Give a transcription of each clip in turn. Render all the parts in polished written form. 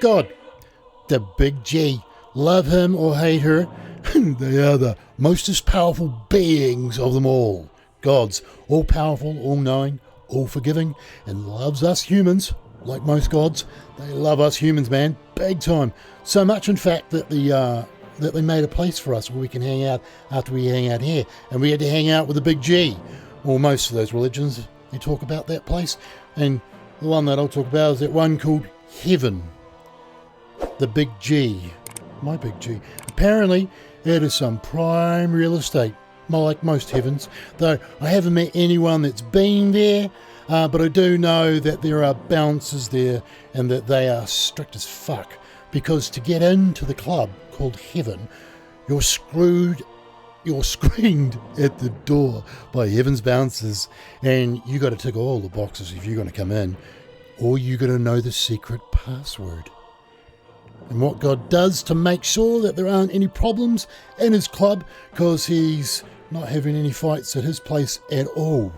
God, the Big G. Love him or hate her, they are the mostest powerful beings of them all. Gods, all powerful, all knowing, all forgiving, and loves us humans. Like most gods, they love us humans, man, big time. So much, in fact, that they made a place for us where we can hang out after we hang out here, and we had to hang out with the Big G. Well, most of those religions, they talk about that place, and the one that I'll talk about is that one called Heaven. The Big G. My Big G. Apparently, it is some prime real estate, like most heavens, though I haven't met anyone that's been there, but I do know that there are bouncers there and that they are strict as fuck, because to get into the club called Heaven, you're screened at the door by Heaven's bouncers, and you got to tick all the boxes if you're going to come in, or you got to know the secret password. And what God does to make sure that there aren't any problems in his club, because he's not having any fights at his place at all.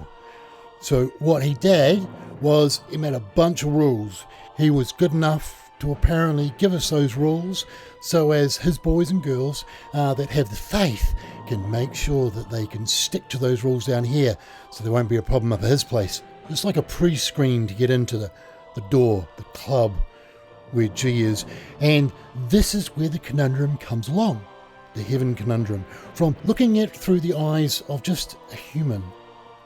So what he did was he made a bunch of rules. He was good enough to apparently give us those rules so as his boys and girls that have the faith can make sure that they can stick to those rules down here, so there won't be a problem up at his place. It's like a pre-screen to get into the door, the club where G is. And this is where the conundrum comes along, the Heaven conundrum, from looking at it through the eyes of just a human,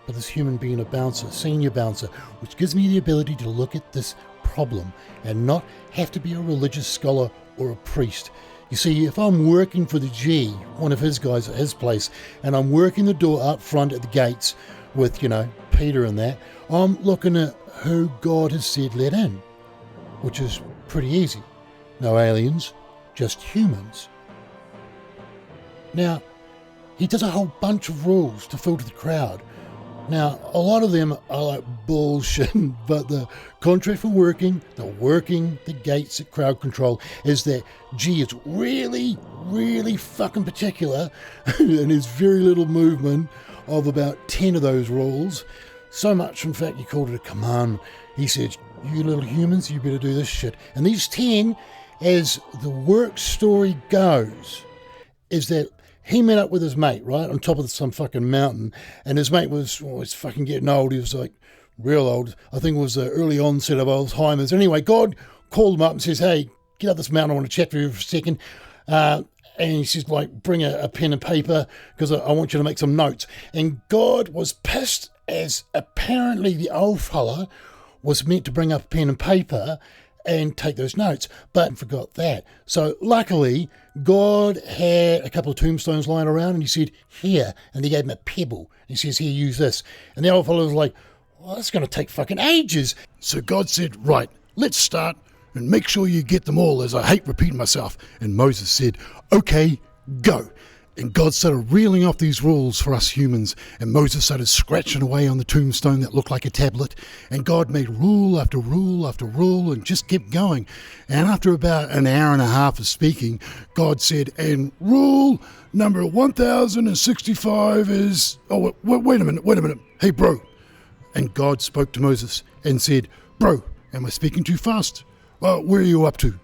but this human being a bouncer, senior bouncer, which gives me the ability to look at this problem and not have to be a religious scholar or a priest. You see, if I'm working for the G, one of his guys at his place, and I'm working the door up front at the gates with, Peter and that, I'm looking at who God has said let in, which is pretty easy. No aliens, just humans. Now, he does a whole bunch of rules to filter the crowd. Now, a lot of them are like bullshit, but the contract for working the gates at crowd control is that G is really, really fucking particular and there's very little movement of about 10 of those rules. So much, in fact, he called it a command. He said, you little humans, you better do this shit. And these 10, as the work story goes, is that he met up with his mate, right, on top of some fucking mountain, and his mate was fucking getting old. He was like real old. I think it was the early onset of Alzheimer's. Anyway, God called him up and says, hey, get up this mountain, I want to chat with you for a second. And he says, bring a pen and paper, because I want you to make some notes. And God was pissed, as apparently the old fella was meant to bring up a pen and paper and take those notes, but forgot that. So luckily, God had a couple of tombstones lying around, and he said, here, and he gave him a pebble. He says, here, use this. And the old fellow was like, well, that's going to take fucking ages. So God said, right, let's start, and make sure you get them all, as I hate repeating myself. And Moses said, okay, go. And God started reeling off these rules for us humans, and Moses started scratching away on the tombstone that looked like a tablet, and God made rule after rule after rule and just kept going. And after about an hour and a half of speaking, God said, and rule number 1065 is... Oh, wait a minute. Hey, bro. And God spoke to Moses and said, bro, am I speaking too fast? Where are you up to?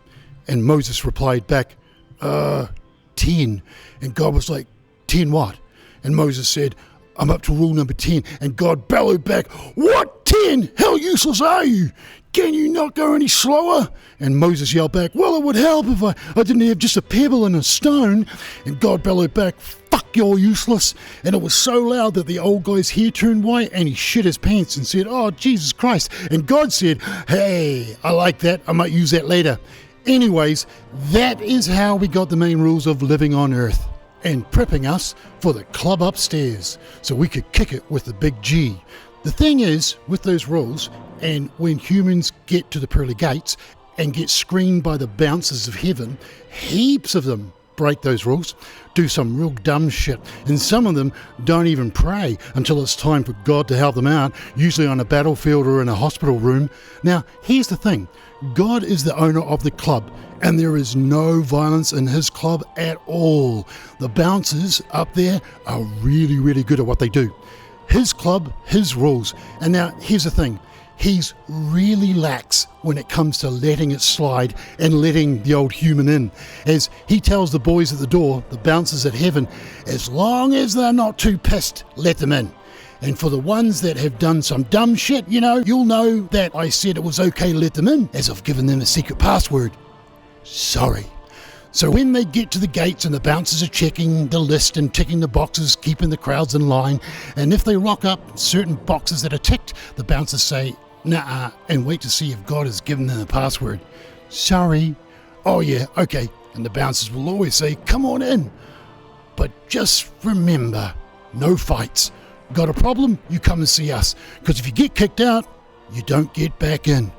And Moses replied back, 10. And God was like, 10 what? And Moses said, I'm up to rule number 10. And God bellowed back, what 10? How useless are you? Can you not go any slower? And Moses yelled back, well, it would help if I didn't have just a pebble and a stone. And God bellowed back, fuck, you're useless. And it was so loud that the old guy's hair turned white and he shit his pants and said, oh, Jesus Christ. And God said, hey, I like that. I might use that later. Anyways, that is how we got the main rules of living on Earth, and prepping us for the club upstairs so we could kick it with the Big G. The thing is, with those rules, and when humans get to the pearly gates and get screened by the bouncers of Heaven, heaps of them break those rules, do some real dumb shit, and some of them don't even pray until it's time for God to help them out, usually on a battlefield or in a hospital room. Now, here's the thing. God is the owner of the club, and there is no violence in his club at all. The bouncers up there are really, really good at what they do. His club, his rules. And now, here's the thing. he's really lax when it comes to letting it slide and letting the old human in. As he tells the boys at the door, the bouncers at heaven, as long as they're not too pissed, let them in. And for the ones that have done some dumb shit, you'll know that I said it was okay to let them in, as I've given them a secret password. Sorry. So when they get to the gates and the bouncers are checking the list and ticking the boxes, keeping the crowds in line, and if they rock up certain boxes that are ticked, the bouncers say, nah, and wait to see if God has given them the password. Sorry. Oh yeah, okay. And the bouncers will always say, come on in. But just remember, no fights. Got a problem? You come and see us. Because if you get kicked out, you don't get back in.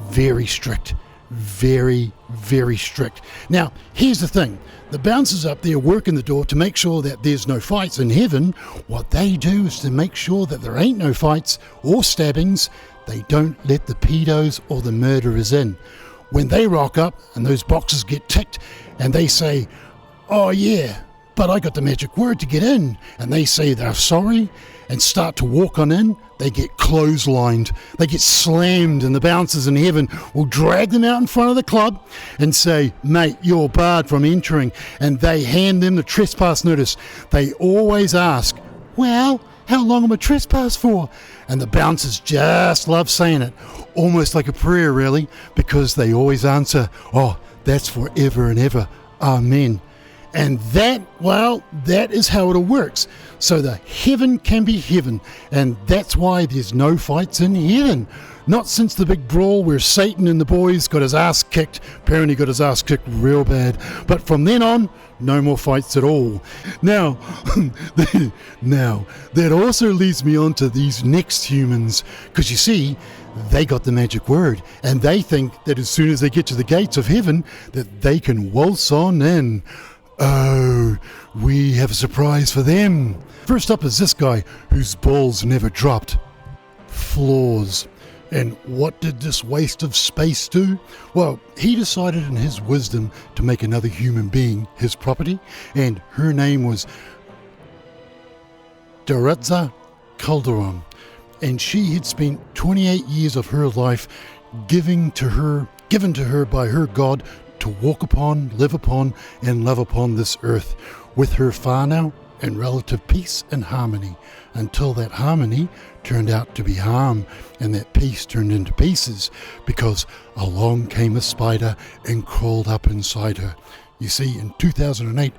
Very strict. Very, very strict. Now, here's the thing. The bouncers up there working the door to make sure that there's no fights in heaven. What they do is to make sure that there ain't no fights or stabbings. They don't let the pedos or the murderers in. When they rock up and those boxes get ticked and they say, oh yeah, but I got the magic word to get in, and they say they're sorry and start to walk on in, they get clotheslined, they get slammed, and the bouncers in heaven will drag them out in front of the club and say, mate, you're barred from entering, and they hand them the trespass notice. They always ask, well, how long am I trespass for? And the bouncers just love saying it, almost like a prayer really, because they always answer, oh, that's forever and ever, amen. And that is how it all works. So the heaven can be heaven, and that's why there's no fights in heaven. Not since the big brawl where Satan and the boys got his ass kicked. Apparently got his ass kicked real bad. But from then on, no more fights at all. Now, that also leads me on to these next humans. Because you see, they got the magic word, and they think that as soon as they get to the gates of heaven, that they can waltz on in. Oh, we have a surprise for them. First up is this guy whose balls never dropped. Floors. And what did this waste of space do? Well, he decided in his wisdom to make another human being his property, and her name was Doritza Calderon. And she had spent 28 years of her life given to her by her God to walk upon, live upon, and love upon this earth with her whānau in relative peace and harmony, until that harmony turned out to be harm, and that peace turned into pieces, because along came a spider and crawled up inside her. You see, in 2008,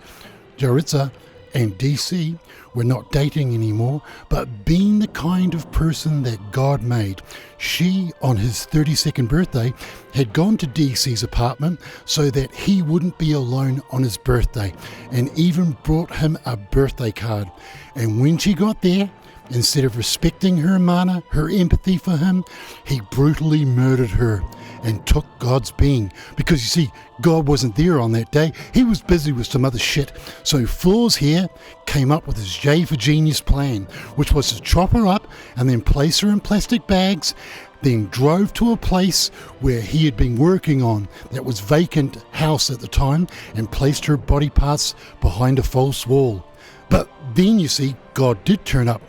Jaritza and DC were not dating anymore, but being the kind of person that God made. She, on his 32nd birthday, had gone to DC's apartment so that he wouldn't be alone on his birthday, and even brought him a birthday card. And when she got there, instead of respecting her mana, her empathy for him, he brutally murdered her and took God's being. Because you see, God wasn't there on that day. He was busy with some other shit. So Floors here came up with his J for Genius plan, which was to chop her up and then place her in plastic bags, then drove to a place where he had been working on that was vacant house at the time, and placed her body parts behind a false wall. But then you see, God did turn up,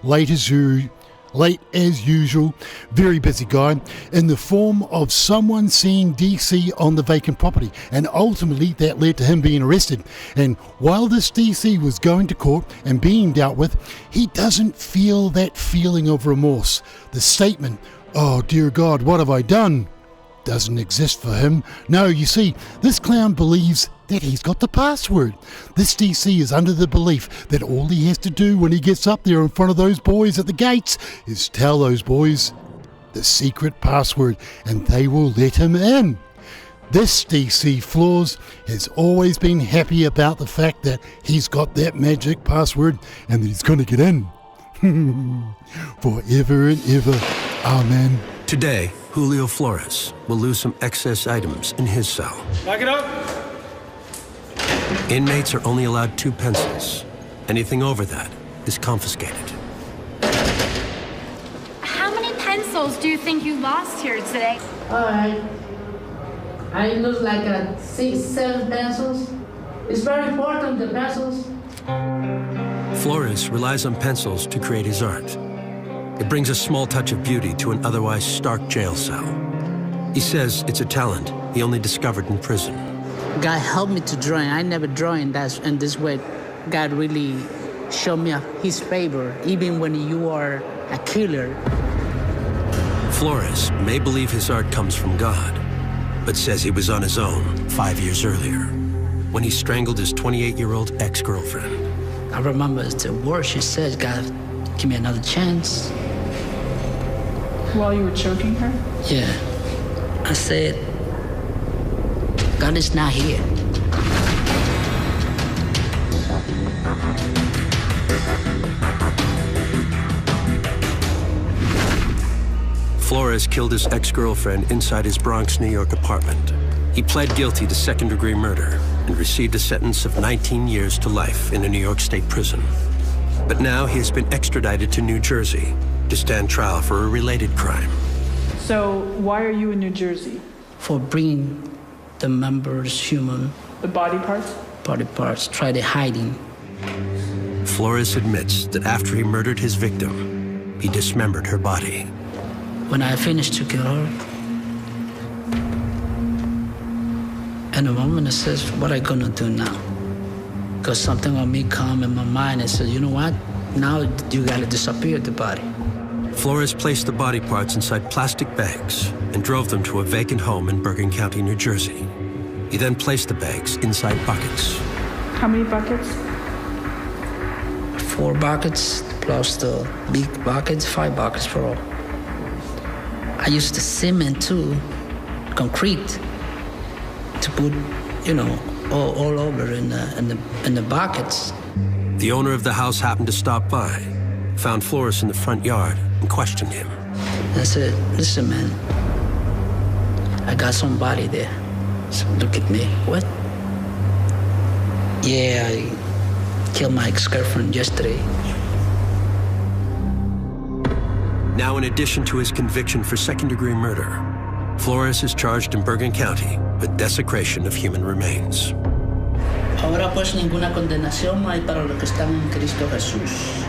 late as usual, very busy guy, in the form of someone seeing DC on the vacant property, and ultimately that led to him being arrested. And while this DC was going to court and being dealt with, he doesn't feel that feeling of remorse. The statement, oh dear God, what have I done, doesn't exist for him. No, you see, this clown believes that he's got the password. This DC is under the belief that all he has to do when he gets up there in front of those boys at the gates is tell those boys the secret password, and they will let him in. This DC Floors has always been happy about the fact that he's got that magic password and that he's going to get in. Forever and ever. Amen. Today, Julio Flores will lose some excess items in his cell. Back it up. Inmates are only allowed 2 pencils. Anything over that is confiscated. How many pencils do you think you lost here today? All right. I lose like 6, 7 pencils. It's very important, the pencils. Flores relies on pencils to create his art. It brings a small touch of beauty to an otherwise stark jail cell. He says it's a talent he only discovered in prison. God helped me to draw. I never draw in this way. God really showed me his favor, even when you are a killer. Flores may believe his art comes from God, but says he was on his own 5 years earlier, when he strangled his 28-year-old ex-girlfriend. I remember the word she said, God, give me another chance. While you were choking her? Yeah. I said, God is not here. Flores killed his ex-girlfriend inside his Bronx, New York apartment. He pled guilty to second-degree murder and received a sentence of 19 years to life in a New York State prison. But now he has been extradited to New Jersey to stand trial for a related crime. So why are you in New Jersey? For bringing the members human. The body parts? Body parts, try to hiding. Flores admits that after he murdered his victim, he dismembered her body. When I finished to kill her, and the moment I says, what I gonna do now? Because something on me come in my mind and said, you know what? Now you gotta disappear the body. Flores placed the body parts inside plastic bags and drove them to a vacant home in Bergen County, New Jersey. He then placed the bags inside buckets. How many buckets? 4 buckets, plus the big buckets, 5 buckets for all. I used the cement too, concrete, to put, you know, all over in the buckets. The owner of the house happened to stop by, found Flores in the front yard, and questioned him. I said, listen, man, I got somebody there. So look at me. What? Yeah, I killed my ex-girlfriend yesterday. Now, in addition to his conviction for second-degree murder, Flores is charged in Bergen County with desecration of human remains. Ahora pues ninguna condenación hay para los que están en Cristo Jesús.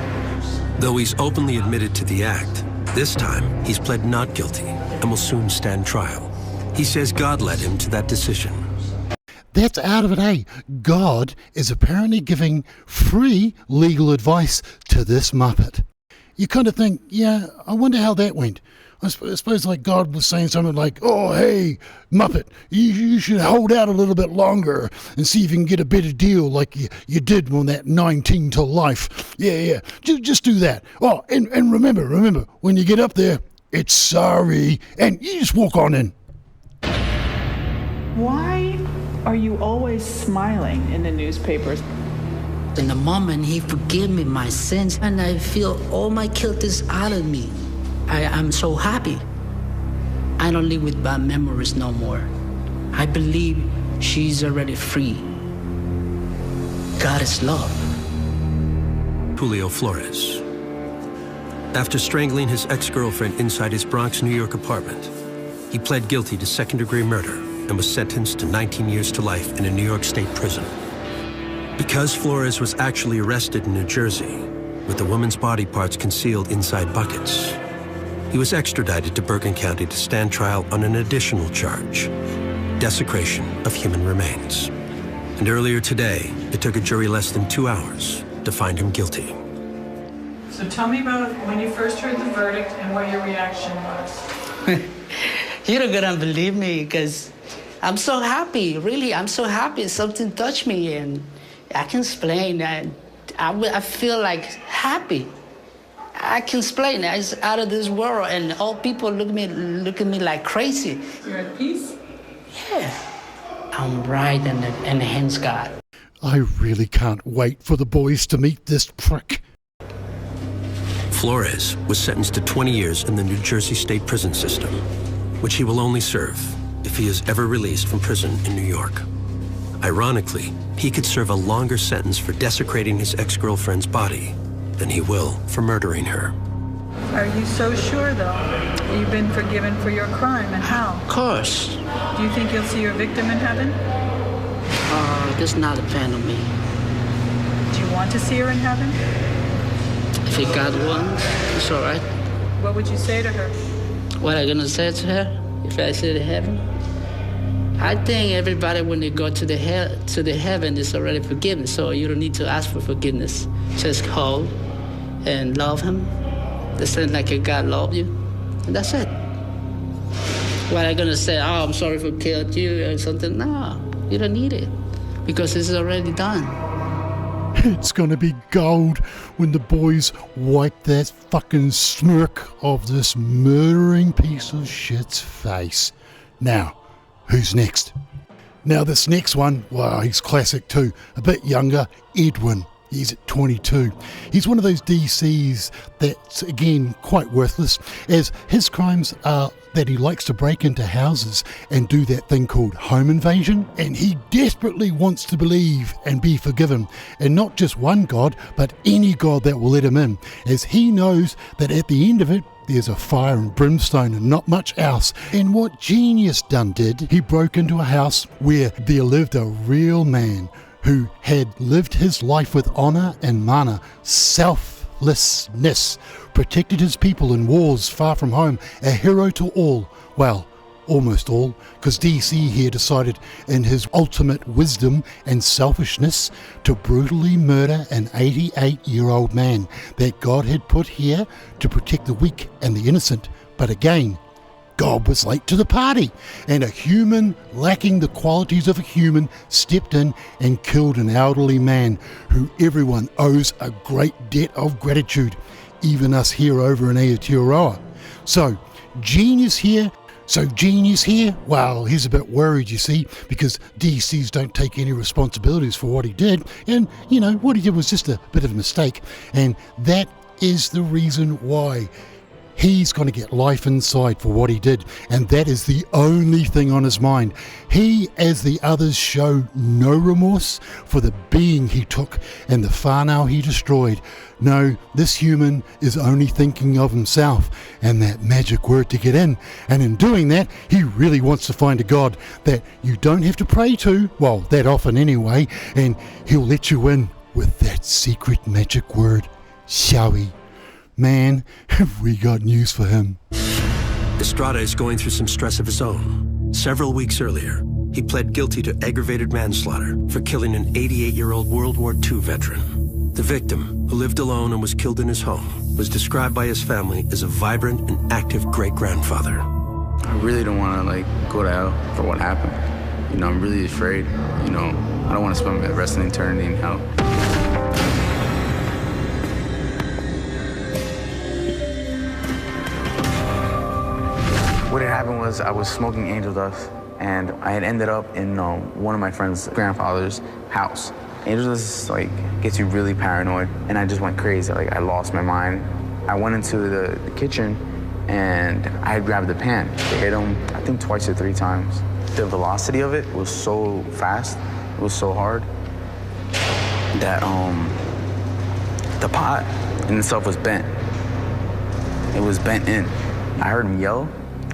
Though he's openly admitted to the act, this time he's pled not guilty and will soon stand trial. He says God led him to that decision. That's out of it, eh? God is apparently giving free legal advice to this Muppet. You kind of think, yeah, I wonder how that went. I suppose like God was saying something like, oh, hey, Muppet, you should hold out a little bit longer and see if you can get a better deal like you did on that 19 to life. Yeah, just do that. Oh, and remember, when you get up there, it's sorry, and you just walk on in. Why are you always smiling in the newspapers? In the moment, he forgave me my sins, and I feel all my guilt is out of me. I'm so happy. I don't live with bad memories no more. I believe she's already free. God is love. Julio Flores. After strangling his ex-girlfriend inside his Bronx, New York apartment, he pled guilty to second-degree murder and was sentenced to 19 years to life in a New York State prison. Because Flores was actually arrested in New Jersey, with the woman's body parts concealed inside buckets, he was extradited to Bergen County to stand trial on an additional charge, desecration of human remains. And earlier today, it took a jury less than 2 hours to find him guilty. So tell me about when you first heard the verdict and what your reaction was. You're not gonna believe me, because I'm so happy, really, I'm so happy. Something touched me, and I can explain. I feel like happy. I can explain. It's out of this world, and all people look at me like crazy. You're at peace? Yeah. I'm right in the hands of God. I really can't wait for the boys to meet this prick. Flores was sentenced to 20 years in the New Jersey State prison system, which he will only serve if he is ever released from prison in New York. Ironically, he could serve a longer sentence for desecrating his ex-girlfriend's body than he will for murdering her. Are you so sure, though? You've been forgiven for your crime, and how? Of course. Do you think you'll see your victim in heaven? This not depend on me. Do you want to see her in heaven? If God wants, it's all right. What would you say to her? What am I gonna say to her if I say to heaven? I think everybody, when they go to the heaven, is already forgiven. So you don't need to ask for forgiveness. Just call and love him. The same like God loved you, and that's it. What am I gonna say? Oh, I'm sorry for killing you or something? No, you don't need it because it's already done. It's gonna be gold when the boys wipe that fucking smirk off this murdering piece of shit's face. Now, who's next? Now this next one, wow, he's classic too. A bit younger, Edwin. He's at 22. He's one of those DCs that's, again, quite worthless, as his crimes are that he likes to break into houses and do that thing called home invasion, and he desperately wants to believe and be forgiven, and not just one God, but any God that will let him in, as he knows that at the end of it, there's a fire and brimstone and not much else. And what genius done did, he broke into a house where there lived a real man who had lived his life with honor and mana, selflessness, protected his people in wars far from home, a hero to all. Well, almost all, because DC here decided in his ultimate wisdom and selfishness to brutally murder an 88-year-old man that God had put here to protect the weak and the innocent. But again, God was late to the party, and a human lacking the qualities of a human stepped in and killed an elderly man who everyone owes a great debt of gratitude, even us here over in Aotearoa. So genius here, well, he's a bit worried, you see, because DCs don't take any responsibilities for what he did, and, you know, what he did was just a bit of a mistake, and that is the reason why he's going to get life inside for what he did, and that is the only thing on his mind. He, as the others, show no remorse for the being he took and the whānau he destroyed. No, this human is only thinking of himself and that magic word to get in, and in doing that, he really wants to find a God that you don't have to pray to, well, that often anyway, and he'll let you in with that secret magic word. Shall we? Man, have we got news for him. Estrada is going through some stress of his own. Several weeks earlier, he pled guilty to aggravated manslaughter for killing an 88-year-old World War II veteran. The victim, who lived alone and was killed in his home, was described by his family as a vibrant and active great-grandfather. I really don't want to, go to hell for what happened. You know, I'm really afraid. You know, I don't want to spend the rest of eternity in hell. What had happened was I was smoking angel dust, and I had ended up in one of my friend's grandfather's house. Angel dust gets you really paranoid, and I just went crazy. I lost my mind. I went into the kitchen, and I had grabbed the pan. It hit him, I think, twice or three times. The velocity of it was so fast, it was so hard, that the pot in itself was bent. It was bent in. I heard him yell,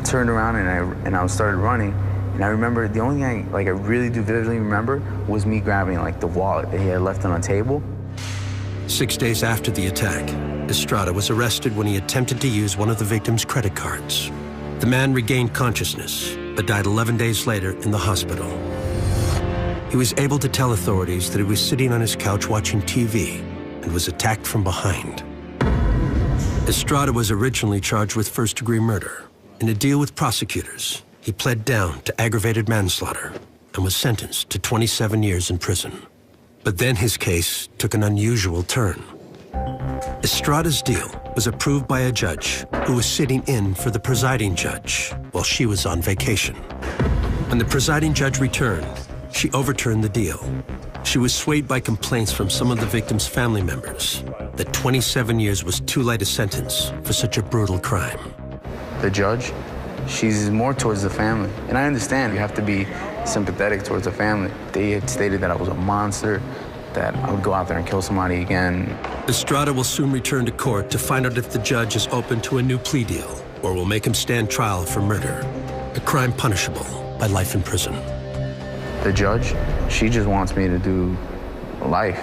turned around, and I started running. And I remember the only thing I really do vividly remember was me grabbing the wallet that he had left on a table. 6 days after the attack, Estrada was arrested when he attempted to use one of the victim's credit cards. The man regained consciousness, but died 11 days later in the hospital. He was able to tell authorities that he was sitting on his couch watching TV and was attacked from behind. Estrada was originally charged with first-degree murder. In a deal with prosecutors, he pled down to aggravated manslaughter and was sentenced to 27 years in prison. But then his case took an unusual turn. Estrada's deal was approved by a judge who was sitting in for the presiding judge while she was on vacation. When the presiding judge returned, she overturned the deal. She was swayed by complaints from some of the victim's family members that 27 years was too light a sentence for such a brutal crime. The judge, she's more towards the family. And I understand you have to be sympathetic towards the family. They had stated that I was a monster, that I would go out there and kill somebody again. Estrada will soon return to court to find out if the judge is open to a new plea deal or will make him stand trial for murder, a crime punishable by life in prison. The judge, she just wants me to do life.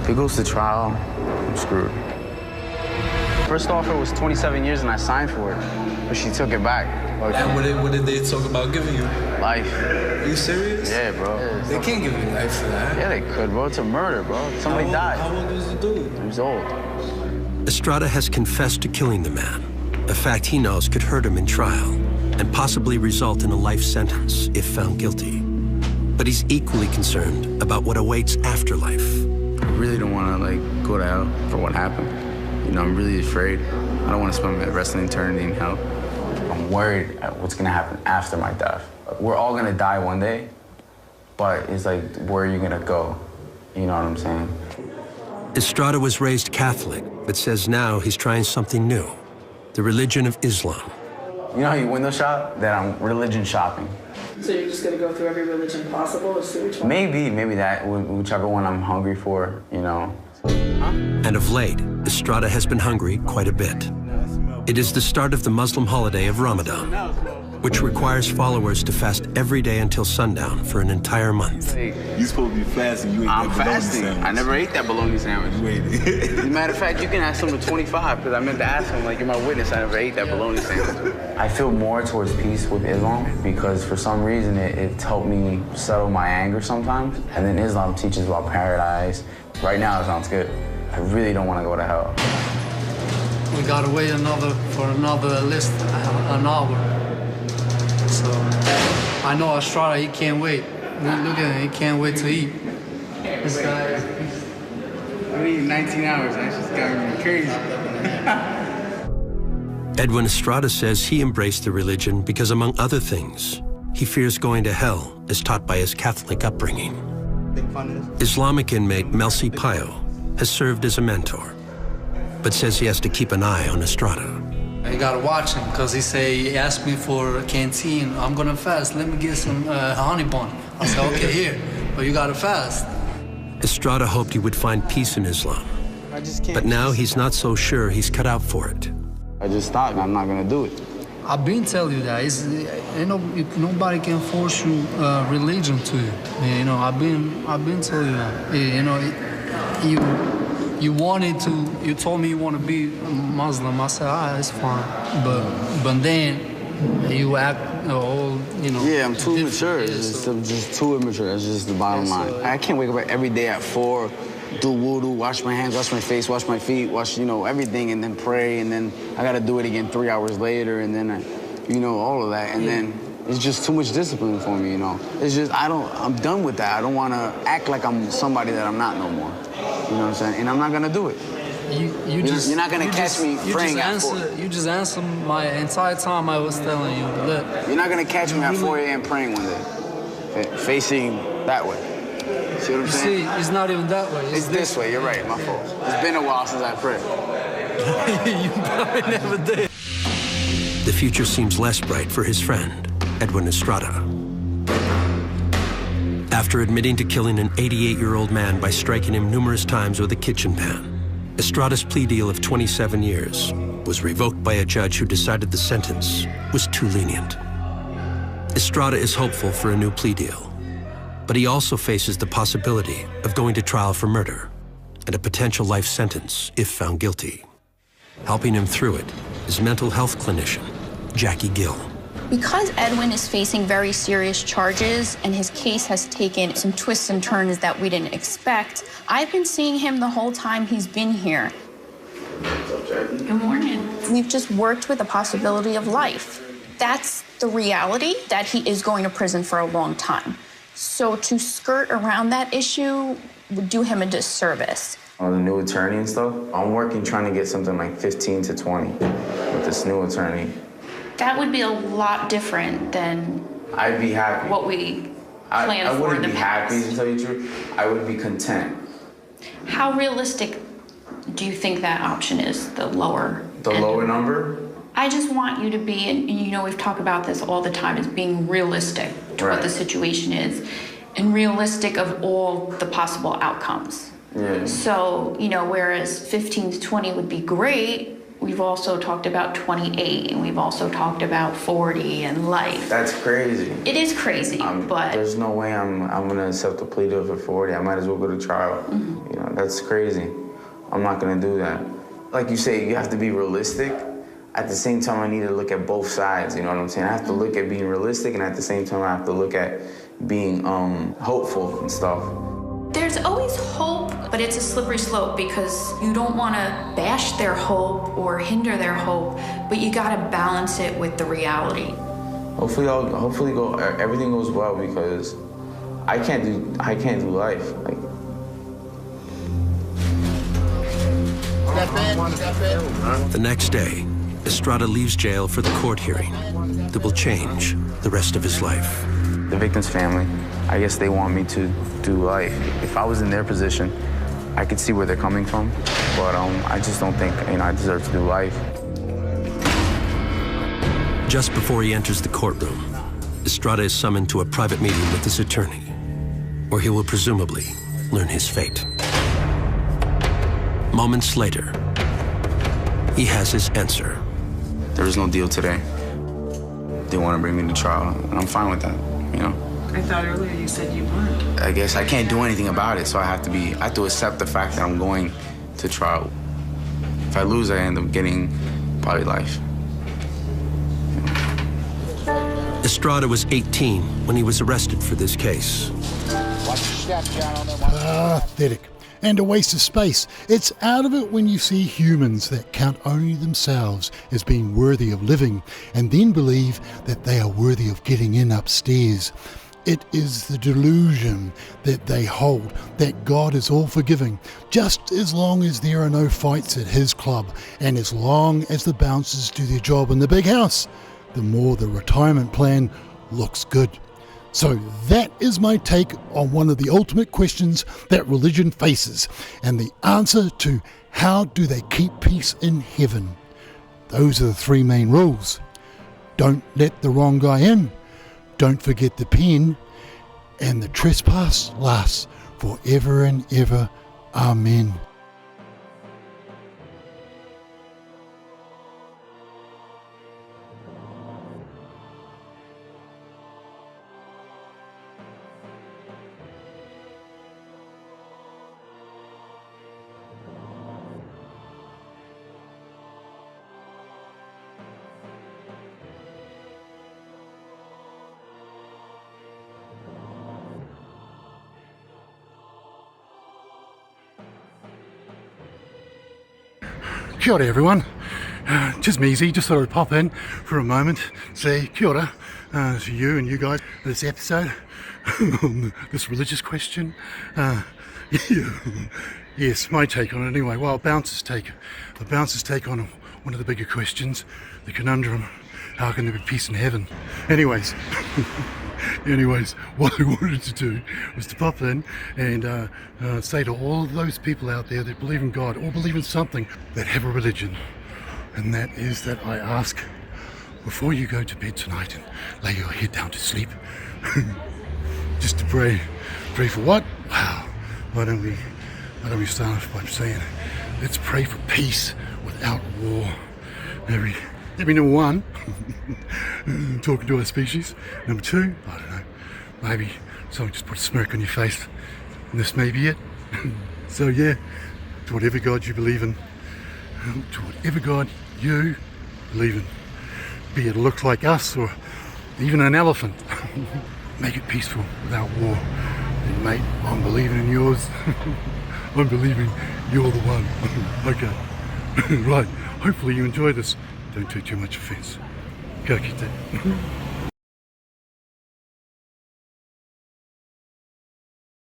If it goes to trial, I'm screwed. First offer was 27 years and I signed for it, but she took it back. And what did they talk about giving you? Life. Are you serious? Yeah, bro. They can't give you life for that. Yeah, they could, bro. It's a murder, bro. Somebody died. How old was the dude? He was old. Estrada has confessed to killing the man, a fact he knows could hurt him in trial and possibly result in a life sentence if found guilty. But he's equally concerned about what awaits after life. I really don't want to, like, go to hell for what happened. You know, I'm really afraid. I don't want to spend my rest of eternity in hell. I'm worried at what's going to happen after my death. We're all going to die one day, but it's like, where are you going to go? You know what I'm saying? Estrada was raised Catholic, but says now he's trying something new, the religion of Islam. You know how you window shop? That I'm religion shopping. So you're just gonna go through every religion possible and see which one? Maybe that, whichever one I'm hungry for, you know. And of late, Estrada has been hungry quite a bit. It is the start of the Muslim holiday of Ramadan, which requires followers to fast every day until sundown for an entire month. You supposed to be fasting, you ate I'm that bologna fasting. sandwich. I never ate that bologna sandwich. You ate it. As a matter of fact, you can ask him to 25, because I meant to ask him, like, you're my witness, I never ate that bologna sandwich. I feel more towards peace with Islam, because for some reason it's helped me settle my anger sometimes. And then Islam teaches about paradise. Right now it sounds good. I really don't want to go to hell. We gotta wait for another list, an hour. So I know Estrada, he can't wait. Look at him, he can't wait to eat. This guy. I'm eating 19 hours, that's just got me crazy. Edwin Estrada says he embraced the religion because, among other things, he fears going to hell as taught by his Catholic upbringing. Islamic inmate Melcy Payo has served as a mentor, but says he has to keep an eye on Estrada. You gotta watch him, because he asked me for a canteen. I'm gonna fast, let me get some honey bun. I said, okay, here, but you gotta fast. Estrada hoped he would find peace in Islam, but now he's not so sure he's cut out for it. I just stopped, I'm not gonna do it. I've been telling you that. Nobody can force you religion to you. You know, I've been telling you that. You know, you wanted to. You told me you want to be a Muslim. I said, it's fine. But then you act all, you know. Yeah, I'm too immature. It's just too immature. That's just the bottom line. I can't wake up every day at 4. Do wudu, wash my hands, wash my face, wash my feet, wash, you know, everything, and then pray, and then I gotta do it again 3 hours later, and then, you know, all of that, and then it's just too much discipline for me, you know. It's just, I'm done with that. I don't wanna act like I'm somebody that I'm not no more. You know what I'm saying? And I'm not gonna do it. You're not gonna catch me praying at 4. You just answered my entire time I was telling you. Look, you're not gonna catch me at 4 a.m. praying one day, facing that way. See what I'm saying? See, it's not even that way. It's this way, you're right, my fault. It's been a while since I prayed. You probably never did. The future seems less bright for his friend, Edwin Estrada. After admitting to killing an 88-year-old man by striking him numerous times with a kitchen pan, Estrada's plea deal of 27 years was revoked by a judge who decided the sentence was too lenient. Estrada is hopeful for a new plea deal, but he also faces the possibility of going to trial for murder and a potential life sentence if found guilty. Helping him through it is mental health clinician Jackie Gill. Because Edwin is facing very serious charges and his case has taken some twists and turns that we didn't expect, I've been seeing him the whole time he's been here. Good morning. We've just worked with the possibility of life. That's the reality, that he is going to prison for a long time. So to skirt around that issue would do him a disservice. On the new attorney and stuff, I'm working trying to get something like 15 to 20 with this new attorney. That would be a lot different than I'd be happy. What we planned for in the past. I wouldn't be happy, to tell you the truth. I would be content. How realistic do you think that option is, the lower? The lower number? I just want you to be, and you know we've talked about this all the time, is being realistic to what the situation is and realistic of all the possible outcomes. Yeah. So, you know, whereas 15 to 20 would be great, we've also talked about 28 and we've also talked about 40 and life. That's crazy. It is crazy, but... There's no way I'm gonna accept a plea deal for 40. I might as well go to trial. You know, that's crazy. I'm not gonna do that. Like you say, you have to be realistic. At the same time, I need to look at both sides, you know what I'm saying? I have to look at being realistic, and at the same time, I have to look at being hopeful and stuff. There's always hope, but it's a slippery slope because you don't want to bash their hope or hinder their hope, but you got to balance it with the reality. Hopefully everything goes well, because I can't do life. Like, The next day, Estrada leaves jail for the court hearing that will change the rest of his life. the victim's family, I guess they want me to do life. If I was in their position, I could see where they're coming from, but I just don't think I deserve to do life. Just before he enters the courtroom, Estrada is summoned to a private meeting with his attorney, where he will presumably learn his fate. Moments later, he has his answer. There is no deal today. They want to bring me to trial, and I'm fine with that, you know? I thought earlier you said you weren't. I guess I can't do anything about it, so I have to accept the fact that I'm going to trial. If I lose, I end up getting probably life. Estrada was 18 when he was arrested for this case. Pathetic. And a waste of space. It's out of it when you see humans that count only themselves as being worthy of living and then believe that they are worthy of getting in upstairs. It is the delusion that they hold that God is all forgiving, just as long as there are no fights at his club and as long as the bouncers do their job in the big house. The more the retirement plan looks good. So that is my take on one of the ultimate questions that religion faces, and the answer to how do they keep peace in heaven. Those are the three main rules. Don't let the wrong guy in, don't forget the pen, and the trespass lasts forever and ever. Amen. Kia ora everyone, just Measy, just thought I'd pop in for a moment, say kia ora to you and you guys for this episode on this religious question. Yes, my take on it anyway. Well, the bouncer's take on one of the bigger questions, the conundrum, how can there be peace in heaven? Anyways, what I wanted to do was to pop in and say to all of those people out there that believe in God or believe in something, that have a religion, and that is that I ask, before you go to bed tonight and lay your head down to sleep, just to pray for what? Wow, why don't we start off by saying, let's pray for peace without war. Maybe number one, talking to our species. Number two, I don't know, maybe someone just put a smirk on your face, and this may be it. So yeah, to whatever God you believe in, to whatever God you believe in, be it look like us or even an elephant, make it peaceful without war. And mate, I'm believing in yours. I'm believing you're the one. Okay, right, hopefully you enjoy this. Don't take too much offence. Go get that.